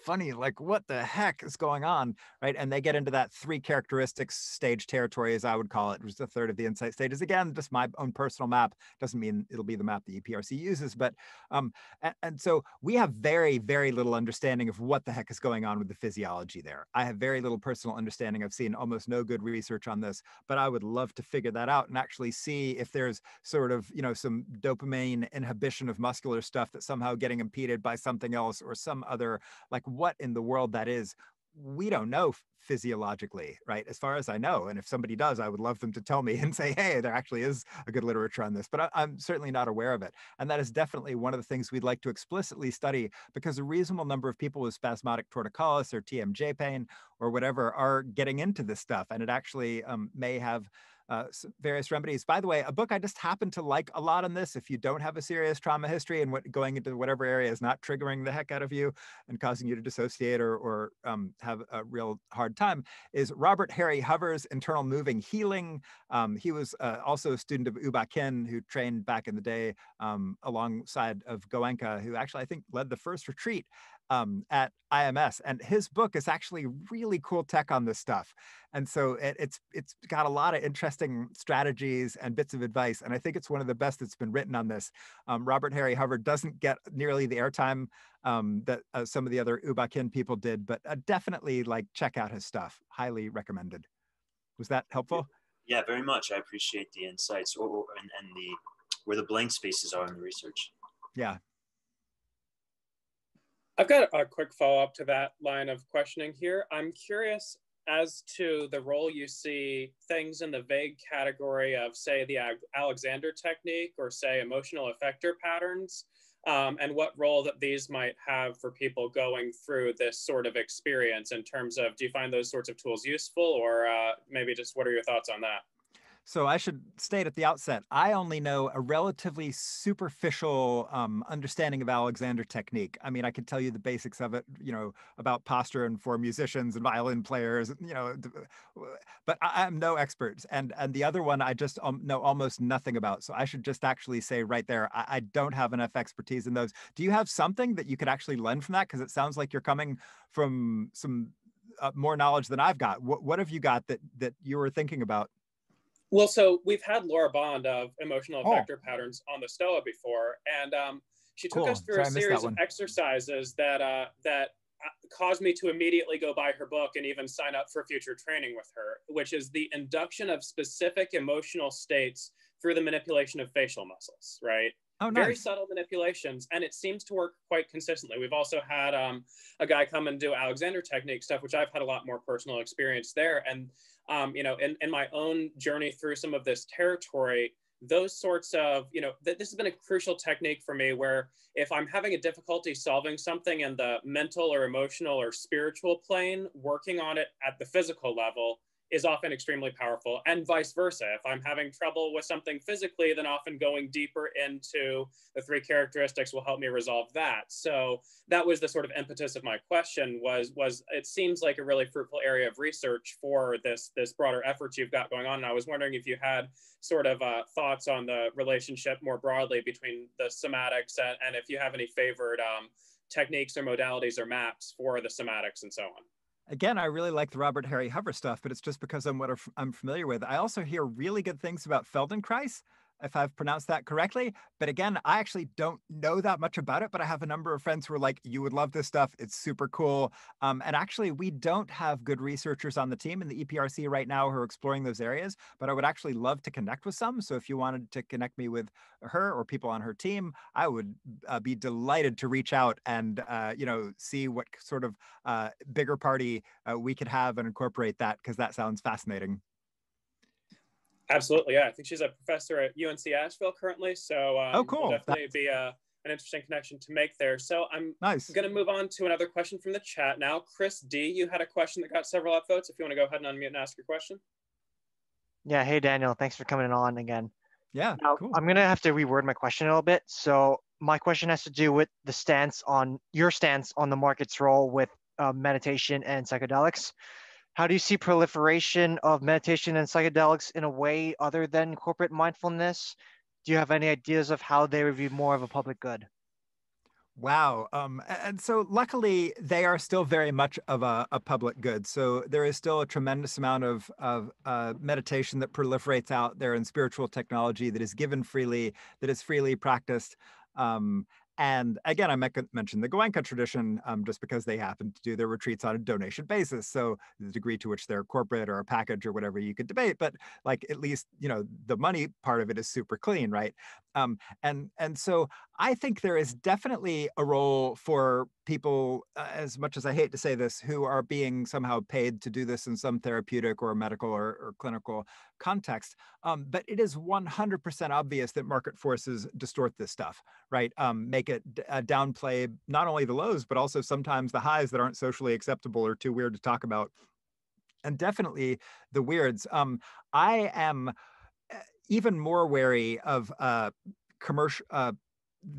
funny? Like, what the heck is going on, right? And they get into that 3 characteristics stage territory, as I would call it, which is a third of the insight stages. Again, just my own personal map. Doesn't mean it'll be the map the EPRC uses, but and so we have very, very little understanding of what the heck is going on with the physiology there. I have very little personal understanding. I've seen almost no good research on this, but I would love to figure that out and actually see if there's sort of, some dopamine inhibition of muscular stuff that's somehow getting impeded by something else or some other, like what in the world that is. We don't know physiologically, right? As far as I know. And if somebody does, I would love them to tell me and say, hey, there actually is a good literature on this, but I'm certainly not aware of it. And that is definitely one of the things we'd like to explicitly study, because a reasonable number of people with spasmodic torticollis or TMJ pain or whatever are getting into this stuff. And it actually may have various remedies. By the way, a book I just happen to like a lot on this, if you don't have a serious trauma history and going into whatever area is not triggering the heck out of you and causing you to dissociate or have a real hard time, is Robert Harry Hover's Internal Moving Healing. He was also a student of Uba Kin, who trained back in the day alongside of Goenka, who actually I think led the first retreat at IMS, and his book is actually really cool tech on this stuff. And so it's got a lot of interesting strategies and bits of advice, and I think it's one of the best that's been written on this. Robert Harry Hover doesn't get nearly the airtime that some of the other Uba Kin people did, but definitely check out his stuff. Highly recommended. Was that helpful? Yeah, very much. I appreciate the insights and the where the blank spaces are in the research. Yeah. I've got a quick follow-up to that line of questioning here. I'm curious as to the role you see things in the vague category of, say, the Alexander technique or, say, emotional effector patterns, and what role that these might have for people going through this sort of experience in terms of, do you find those sorts of tools useful, or maybe just what are your thoughts on that? So I should state at the outset, I only know a relatively superficial understanding of Alexander technique. I mean, I could tell you the basics of it, about posture and for musicians and violin players, but I'm no expert. And the other one I just know almost nothing about. So I should just actually say right there, I don't have enough expertise in those. Do you have something that you could actually lend from that? Because it sounds like you're coming from some more knowledge than I've got. What have you got that you were thinking about? Well, so we've had Laura Bond of Emotional Effector Patterns on the STOA before, and she took us through a series of exercises that caused me to immediately go buy her book and even sign up for future training with her, which is the induction of specific emotional states through the manipulation of facial muscles, right? Oh, nice. Very subtle manipulations, and it seems to work quite consistently. We've also had a guy come and do Alexander technique stuff, which I've had a lot more personal experience there. And in my own journey through some of this territory, those sorts of, this has been a crucial technique for me, where if I'm having a difficulty solving something in the mental or emotional or spiritual plane, working on it at the physical level is often extremely powerful, and vice versa. If I'm having trouble with something physically, then often going deeper into the 3 characteristics will help me resolve that. So that was the sort of impetus of my question, was it seems like a really fruitful area of research for this broader effort you've got going on. And I was wondering if you had sort of thoughts on the relationship more broadly between the somatics and if you have any favored techniques or modalities or maps for the somatics and so on. Again, I really like the Robert Harry Hover stuff, but it's just because I'm familiar with. I also hear really good things about Feldenkrais. if I've pronounced that correctly. But again, I actually don't know that much about it, but I have a number of friends who are like, you would love this stuff. It's super cool. And actually, we don't have good researchers on the team in the EPRC right now who are exploring those areas, but I would actually love to connect with some. So if you wanted to connect me with her or people on her team, I would be delighted to reach out and, see what sort of bigger party we could have and incorporate that, because that sounds fascinating. Absolutely, yeah. I think she's a professor at UNC Asheville currently, so oh, cool. Will definitely be an interesting connection to make there. So I'm going to move on to another question from the chat now. Chris D, you had a question that got several upvotes. If you want to go ahead and unmute and ask your question. Yeah, hey Daniel, thanks for coming on again. Yeah, now, cool. I'm going to have to reword my question a little bit. So my question has to do with your stance on the market's role with meditation and psychedelics. How do you see proliferation of meditation and psychedelics in a way other than corporate mindfulness? Do you have any ideas of how they would be more of a public good? Wow. And so luckily, they are still very much of a public good. So there is still a tremendous amount of meditation that proliferates out there in spiritual technology that is given freely, that is freely practiced. And again, I mentioned the Goenka tradition just because they happen to do their retreats on a donation basis. So the degree to which they're corporate or a package or whatever you could debate, but like at least, the money part of it is super clean, right? And so I think there is definitely a role for people, as much as I hate to say this, who are being somehow paid to do this in some therapeutic or medical or clinical context. But it is 100% obvious that market forces distort this stuff, right? Make it downplay not only the lows, but also sometimes the highs that aren't socially acceptable or too weird to talk about. And definitely the weirds. I am even more wary of the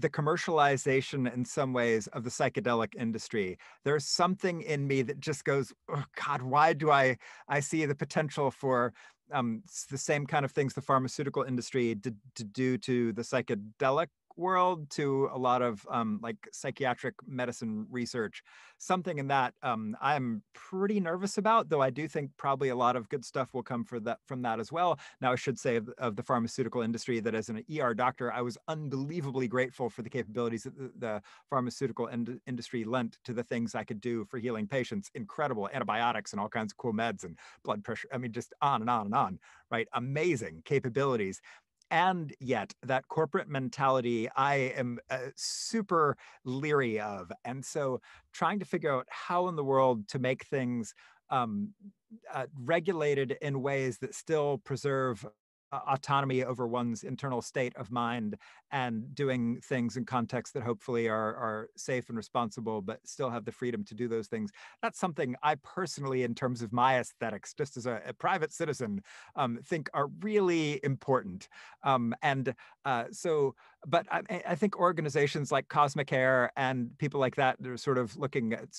commercialization in some ways of the psychedelic industry. There's something in me that just goes, oh God, why do I see the potential for the same kind of things the pharmaceutical industry did to do to the psychedelic world, to a lot of like psychiatric medicine research. Something in that I'm pretty nervous about, though I do think probably a lot of good stuff will come from that as well. Now, I should say of the pharmaceutical industry that as an ER doctor, I was unbelievably grateful for the capabilities that the pharmaceutical industry lent to the things I could do for healing patients. Incredible antibiotics and all kinds of cool meds and blood pressure. I mean, just on and on and on, right? Amazing capabilities. And yet that corporate mentality, I am super leery of. And so trying to figure out how in the world to make things regulated in ways that still preserve autonomy over one's internal state of mind, and doing things in contexts that hopefully are safe and responsible, but still have the freedom to do those things. That's something I personally, in terms of my aesthetics, just as a private citizen, think are really important. But I think organizations like Cosmic Air and people like that, they're sort of looking at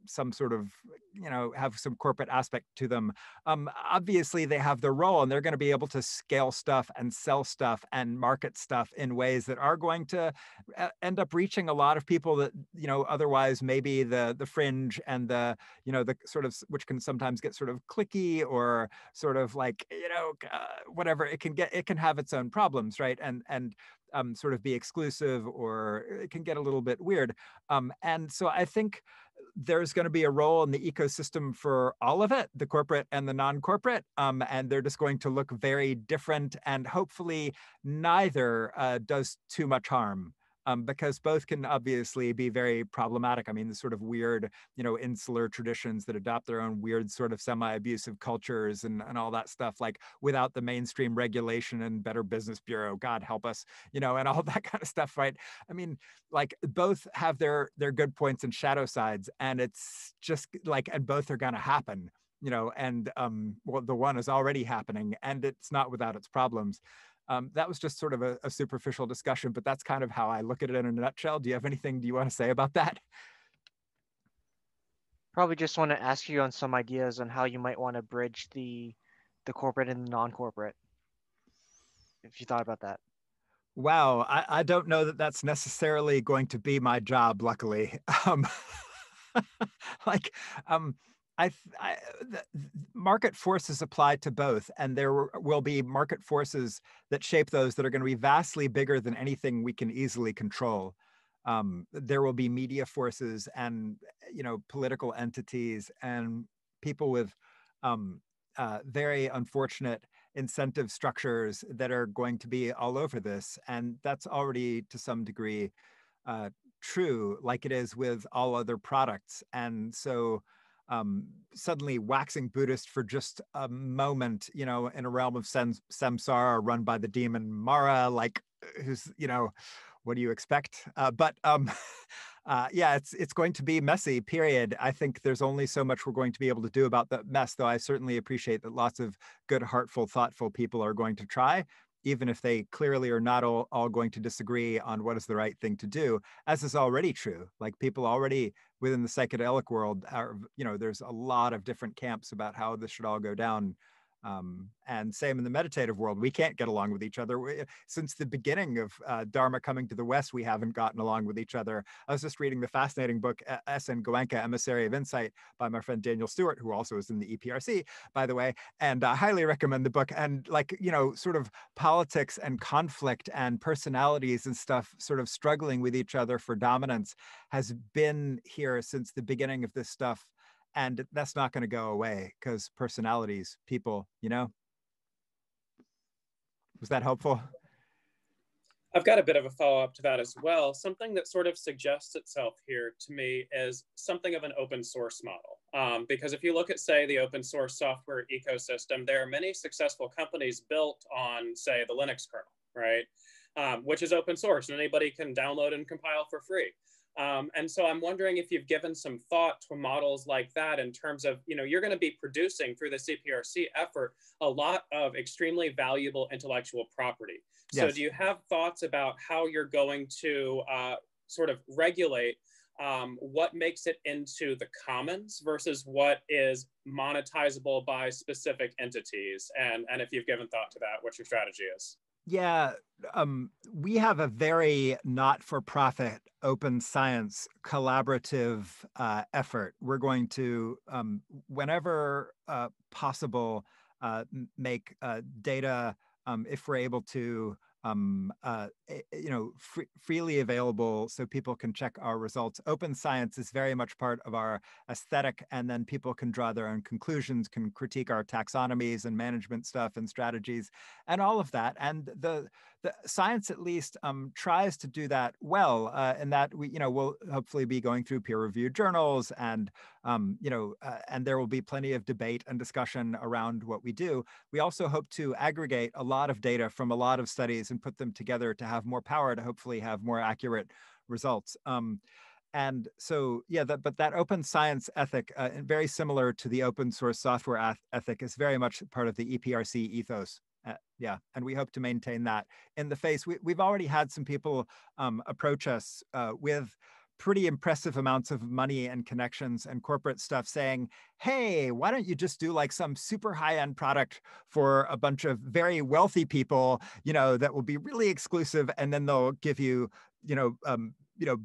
some sort of, have some corporate aspect to them. Obviously they have their role, and they're going to be able to scale stuff and sell stuff and market stuff in ways that are going to end up reaching a lot of people that, otherwise maybe the fringe and the sort of, which can sometimes get sort of cliquey or sort of like, whatever, it can have its own problems, right? And sort of be exclusive, or it can get a little bit weird. And so I think there's going to be a role in the ecosystem for all of it, the corporate and the non-corporate, and they're just going to look very different, and hopefully neither does too much harm. Because both can obviously be very problematic. I mean, the sort of weird, insular traditions that adopt their own weird sort of semi-abusive cultures and all that stuff, like without the mainstream regulation and Better Business Bureau, God help us, and all that kind of stuff, right? I mean, like both have their good points and shadow sides, and it's just like, and both are gonna happen, and well, the one is already happening, and it's not without its problems. That was just sort of a superficial discussion, but that's kind of how I look at it in a nutshell. Do you have anything you want to say about that? Probably just want to ask you on some ideas on how you might want to bridge the corporate and the non-corporate, if you thought about that. Wow, I don't know that that's necessarily going to be my job, luckily. The market forces apply to both, and there will be market forces that shape those that are going to be vastly bigger than anything we can easily control. There will be media forces and political entities and people with very unfortunate incentive structures that are going to be all over this, and that's already to some degree true, like it is with all other products. And so suddenly waxing Buddhist for just a moment, in a realm of samsara run by the demon Mara, like who's, what do you expect? Yeah, it's going to be messy, period. I think there's only so much we're going to be able to do about the mess, though I certainly appreciate that lots of good, heartful, thoughtful people are going to try, even if they clearly are not all going to disagree on what is the right thing to do, as is already true. Like people already within the psychedelic world are, there's a lot of different camps about how this should all go down. And same in the meditative world, we can't get along with each other. Since the beginning of Dharma coming to the West, we haven't gotten along with each other. I was just reading the fascinating book, S.N. Goenka, Emissary of Insight, by my friend Daniel Stewart, who also is in the EPRC, by the way, and I highly recommend the book. And sort of politics and conflict and personalities and stuff sort of struggling with each other for dominance has been here since the beginning of this stuff. And that's not going to go away because personalities, people, Was that helpful? I've got a bit of a follow-up to that as well. Something that sort of suggests itself here to me is something of an open source model. Because if you look at, say, the open source software ecosystem, there are many successful companies built on, say, the Linux kernel, right? Which is open source and anybody can download and compile for free. And so I'm wondering if you've given some thought to models like that in terms of, you're going to be producing through the CPRC effort a lot of extremely valuable intellectual property. So do you have thoughts about how you're going to sort of regulate what makes it into the commons versus what is monetizable by specific entities? And if you've given thought to that, what your strategy is? Yeah, we have a very not-for-profit open science collaborative effort. We're going to, whenever possible, make data, if we're able to, freely available so people can check our results. Open science is very much part of our aesthetic, and then people can draw their own conclusions, can critique our taxonomies and management stuff and strategies and all of that. And the science at least tries to do that well, and that we'll hopefully be going through peer-reviewed journals, and and there will be plenty of debate and discussion around what we do. We also hope to aggregate a lot of data from a lot of studies and put them together to have more power to hopefully have more accurate results. And so, yeah, but that open science ethic, very similar to the open source software ethic, is very much part of the EPRC ethos. Yeah, and we hope to maintain that in the face. We've already had some people approach us with pretty impressive amounts of money and connections and corporate stuff saying, hey, why don't you just do like some super high-end product for a bunch of very wealthy people, that will be really exclusive, and then they'll give you,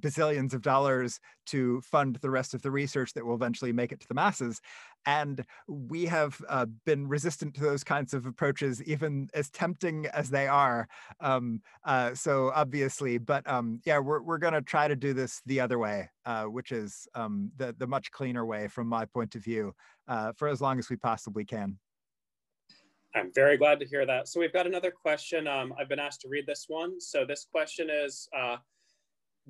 bazillions of dollars to fund the rest of the research that will eventually make it to the masses. And we have been resistant to those kinds of approaches, even as tempting as they are. So obviously, but yeah, we're going to try to do this the other way, which is the much cleaner way from my point of view, for as long as we possibly can. I'm very glad to hear that. So we've got another question. I've been asked to read this one. So this question is,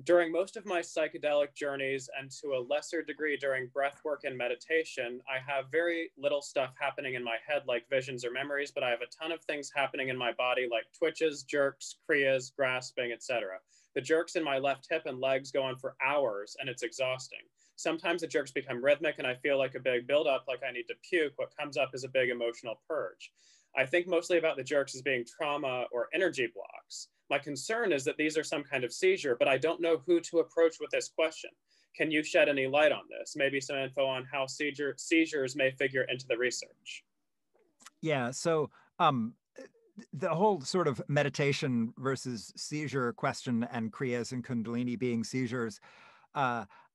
during most of my psychedelic journeys, and to a lesser degree during breath work and meditation, I have very little stuff happening in my head like visions or memories, but I have a ton of things happening in my body like twitches, jerks, kriyas, grasping, etc. The jerks in my left hip and legs go on for hours and it's exhausting. Sometimes the jerks become rhythmic and I feel like a big buildup, like I need to puke. What comes up is a big emotional purge. I think mostly about the jerks as being trauma or energy blocks. My concern is that these are some kind of seizure, but I don't know who to approach with this question. Can you shed any light on this? Maybe some info on how seizures may figure into the research. Yeah, so the whole sort of meditation versus seizure question, and kriyas and kundalini being seizures,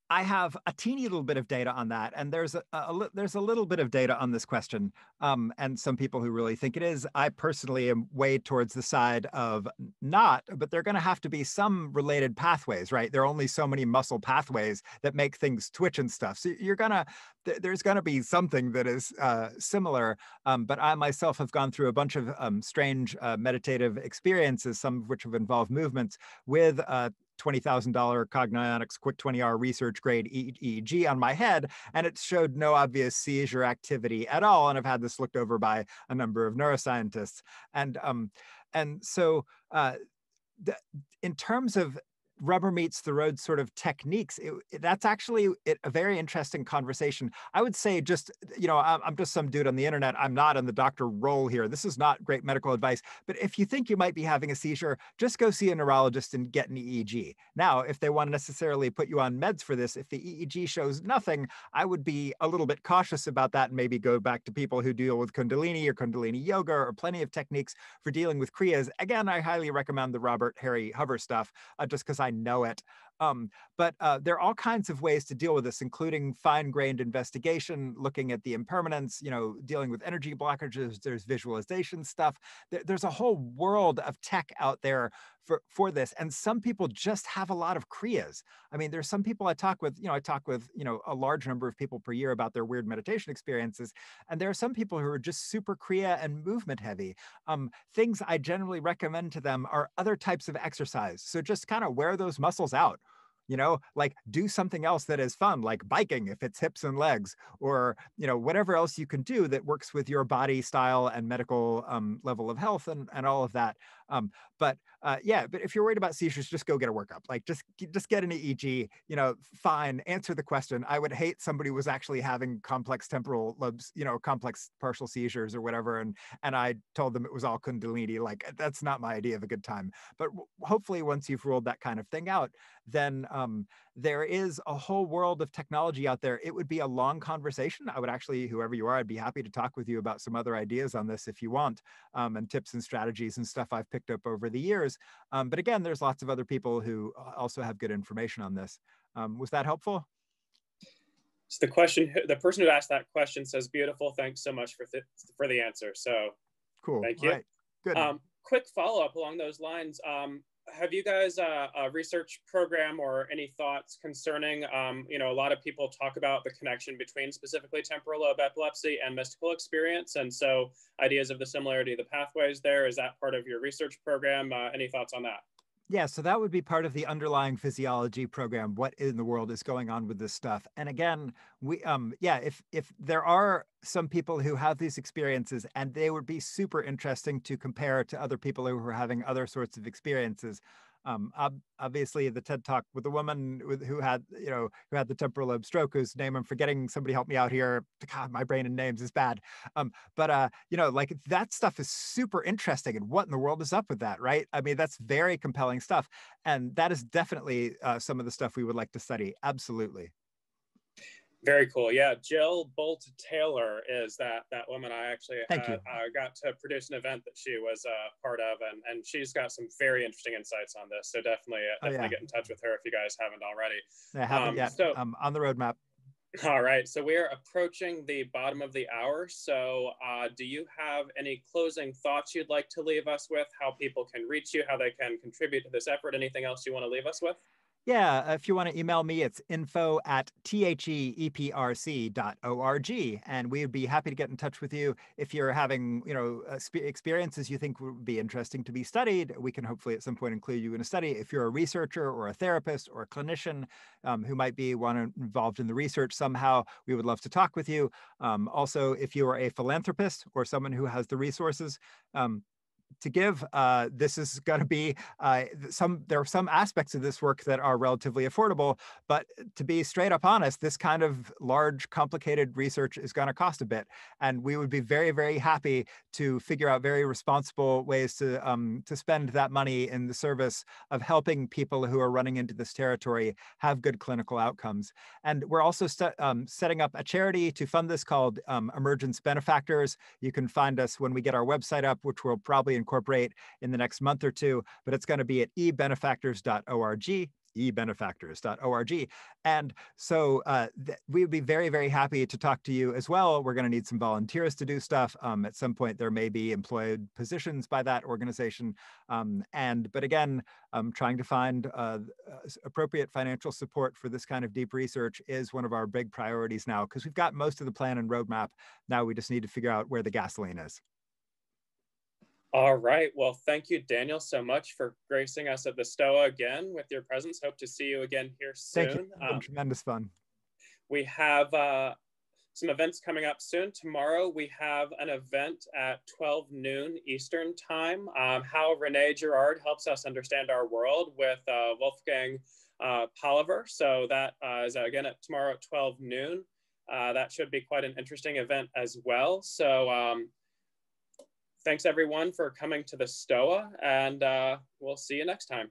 I have a teeny little bit of data on that, and there's a little bit of data on this question, and some people who really think it is. I personally am way towards the side of not, but there are going to have to be some related pathways, right? There are only so many muscle pathways that make things twitch and stuff. So there's going to be something that is similar. But I myself have gone through a bunch of strange meditative experiences, some of which have involved movements with $20,000 Cognionics quick 20-hour research grade EEG on my head, and it showed no obvious seizure activity at all. And I've had this looked over by a number of neuroscientists. And so in terms of rubber meets the road sort of techniques, that's actually a very interesting conversation. I would say just, I'm just some dude on the internet. I'm not in the doctor role here. This is not great medical advice. But if you think you might be having a seizure, just go see a neurologist and get an EEG. Now, if they want to necessarily put you on meds for this, if the EEG shows nothing, I would be a little bit cautious about that and maybe go back to people who deal with Kundalini or Kundalini yoga or plenty of techniques for dealing with Kriyas. Again, I highly recommend the Robert Harry Hover stuff, just because I know it. But there are all kinds of ways to deal with this, including fine-grained investigation, looking at the impermanence, dealing with energy blockages. There's visualization stuff. There's a whole world of tech out there for this. And some people just have a lot of Kriyas. I mean, there's some people I talk with, a large number of people per year about their weird meditation experiences. And there are some people who are just super Kriya and movement heavy. Things I generally recommend to them are other types of exercise. So just kind of wear those muscles out. Like do something else that is fun, like biking if it's hips and legs, or, whatever else you can do that works with your body style and medical level of health and all of that. But if you're worried about seizures, just go get a workup. Like just get an EEG, fine, answer the question. I would hate somebody was actually having complex temporal lobes, complex partial seizures or whatever. And I told them it was all Kundalini. Like that's not my idea of a good time. But hopefully once you've ruled that kind of thing out, then there is a whole world of technology out there. It would be a long conversation. I would actually, whoever you are, I'd be happy to talk with you about some other ideas on this if you want, and tips and strategies and stuff I've picked up over the years. But again, there's lots of other people who also have good information on this. Was that helpful? So the person who asked that question says, beautiful, thanks so much for the answer. So cool. Thank you. Right. Good. Quick follow-up along those lines. Have you guys a research program or any thoughts concerning, a lot of people talk about the connection between specifically temporal lobe epilepsy and mystical experience. And so ideas of the similarity of the pathways there, is that part of your research program? Any thoughts on that? Yeah, so that would be part of the underlying physiology program. What in the world is going on with this stuff? And again, if there are some people who have these experiences, and they would be super interesting to compare to other people who are having other sorts of experiences. Obviously, the TED Talk with the woman who had the temporal lobe stroke, whose name I'm forgetting. Somebody help me out here. God, my brain and names is bad. Like that stuff is super interesting. And what in the world is up with that, right? I mean, that's very compelling stuff. And that is definitely some of the stuff we would like to study. Absolutely. Very cool. Yeah, Jill Bolt Taylor is that woman. I actually got to produce an event that she was a part of, and she's got some very interesting insights on this. So definitely get in touch with her if you guys haven't already. I haven't yet. So on the roadmap. All right. So we're approaching the bottom of the hour. So do you have any closing thoughts you'd like to leave us with? How people can reach you? How they can contribute to this effort? Anything else you want to leave us with? Yeah, if you want to email me, it's info@theeprc.org, and we would be happy to get in touch with you if you're having, experiences you think would be interesting to be studied. We can hopefully at some point include you in a study. If you're a researcher or a therapist or a clinician who might be involved in the research somehow, we would love to talk with you. Also, if you are a philanthropist or someone who has the resources to give, this is going to be there are some aspects of this work that are relatively affordable, but to be straight up honest, this kind of large, complicated research is going to cost a bit, and we would be very, very happy to figure out very responsible ways to spend that money in the service of helping people who are running into this territory have good clinical outcomes. And we're also setting up a charity to fund this called Emergence Benefactors. You can find us when we get our website up, which we'll probably incorporate in the next month or two, but it's going to be at ebenefactors.org, ebenefactors.org. And so we would be very, very happy to talk to you as well. We're going to need some volunteers to do stuff. At some point, there may be employed positions by that organization. But again, trying to find appropriate financial support for this kind of deep research is one of our big priorities now, because we've got most of the plan and roadmap. Now we just need to figure out where the gasoline is. All right. Well, thank you, Daniel, so much for gracing us at the STOA again with your presence. Hope to see you again here soon. Thank you. It's been tremendous fun. We have some events coming up soon. Tomorrow, we have an event at 12 noon Eastern time, how Renee Girard helps us understand our world with Wolfgang Polliver. So that is again tomorrow at 12 noon. That should be quite an interesting event as well. So thanks everyone for coming to the STOA, and we'll see you next time.